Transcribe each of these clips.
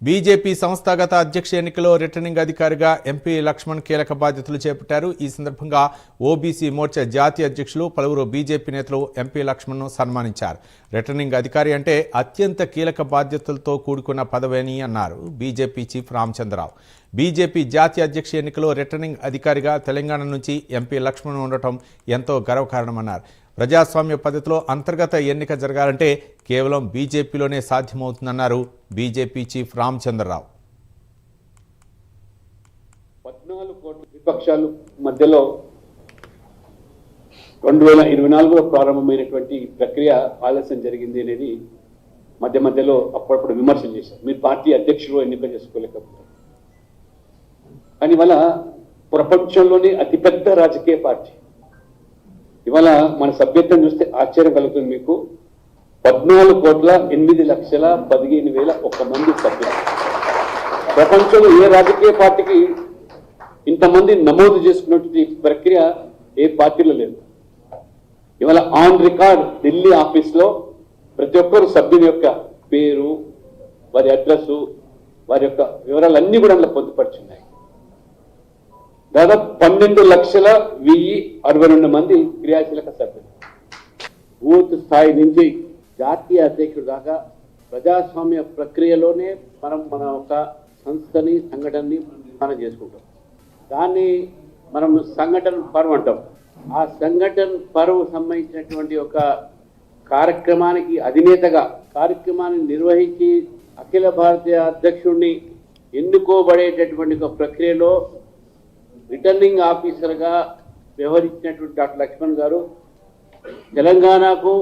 BJP సంస్థాగత అధ్యక్ష ఎన్నికలో రిటర్నింగ్ అధికారిగా ఎంపీ లక్ష్మణ్ కీలక బాధ్యతలు చేపట్టారు. ఈ సందర్భంగా ఓబీసీ మోర్చా జాతీయ అధ్యక్షులు పలువురు బీజేపీ నేతలు ఎంపీ లక్ష్మణ్ను సన్మానించారు. రిటర్నింగ్ అధికారి అంటే అత్యంత కీలక బాధ్యతలతో కూడుకున్న పదవి అని అన్నారు బీజేపీ చీఫ్ రామచంద్రరావు. బీజేపీ జాతీయ అధ్యక్ష ఎన్నికలో రిటర్నింగ్ అధికారిగా తెలంగాణ నుంచి ఎంపీ లక్ష్మణ్ ఉండటం ఎంతో గర్వకారణమన్నారు. ప్రజాస్వామ్య పద్ధతిలో అంతర్గత ఎన్నిక జరగాలంటే కేవలం బీజేపీలోనే సాధ్యమవుతుందన్నారు బీజేపీ చీఫ్ రామచంద్రరావు. 14 కోట్ల విపక్షాలు మధ్యలో 2024లో ప్రారంభమైనటువంటి ప్రక్రియ ఆలస్యం జరిగింది అనేది మధ్యలో అప్పుడప్పుడు విమర్శలు చేశారు. మీరు పార్టీ అధ్యక్షులు ఎన్నిక చేసుకోలేకపోతారు కానీ ఇవాళ ప్రపంచంలోనే అతిపెద్ద రాజకీయ పార్టీ ఇవాళ మన సభ్యత్వం చూస్తే ఆశ్చర్యం కలుగుతుంది. మీకు 14,08,15,1 మంది సభ్యులు. ప్రపంచంలో ఏ రాజకీయ పార్టీకి ఇంతమంది నమోదు చేసుకున్నటువంటి ప్రక్రియ ఏ పార్టీలో లేదు. ఇవాళ ఆన్ రికార్డ్ ఢిల్లీ ఆఫీస్లో ప్రతి ఒక్కరు సభ్యుని యొక్క పేరు, వారి అడ్రస్సు, వారి యొక్క వివరాలన్నీ కూడా అందులో పొందుపరుచున్నాయి. దాదాపు 12,1,062 మంది క్రియాశీలక సభ్యులు. బూత్ స్థాయి నుంచి జాతీయ అధ్యక్షుడు దాకా ప్రజాస్వామ్య ప్రక్రియలోనే మన ఒక సంస్థని సంఘటనని మనం చేసుకుంటాం. దాన్ని మనం సంఘటన పర్వ్ అంటాం. ఆ సంఘటన పర్వ్ సంబంధించినటువంటి ఒక కార్యక్రమానికి అధినేతగా కార్యక్రమాన్ని నిర్వహించి అఖిల భారతీయ అధ్యక్షుడిని ఎన్నుకోబడేటటువంటి ఒక ప్రక్రియలో రిటర్నింగ్ ఆఫీసర్గా వ్యవహరించినటువంటి డాక్టర్ లక్ష్మణ్ గారు తెలంగాణకు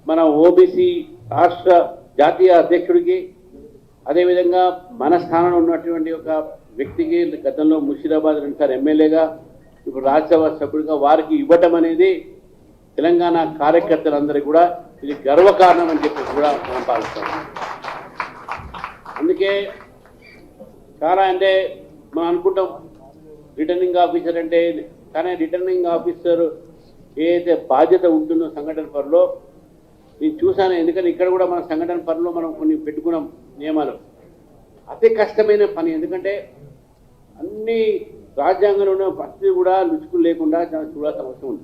మన ఓబీసీ రాష్ట్ర జాతీయ అధ్యక్షుడికి, అదేవిధంగా మన స్థానంలో ఉన్నటువంటి ఒక వ్యక్తికి గతంలో ముషీరాబాద్ 2 సార్లు ఎమ్మెల్యేగా, ఇప్పుడు రాజ్యసభ సభ్యుడిగా వారికి ఇవ్వటం అనేది తెలంగాణ కార్యకర్తలందరికీ కూడా ఇది గర్వకారణం అని చెప్పి కూడా మనం భావిస్తాం. అందుకే చాలా అంటే మనం అనుకుంటాం రిటర్నింగ్ ఆఫీసర్ అంటే, కానీ రిటర్నింగ్ ఆఫీసర్ ఏదైతే బాధ్యత ఉంటుందో సంఘటన పనిలో నేను చూశాను. ఎందుకంటే ఇక్కడ కూడా మన సంఘటన పనిలో మనం కొన్ని పెట్టుకున్నాం నియమాలు. అతి కష్టమైన పని, ఎందుకంటే అన్ని రాజ్యాంగంలో ఉన్న పరిస్థితి కూడా లుచుకులు లేకుండా చూడాల్సిన అవసరం ఉంది.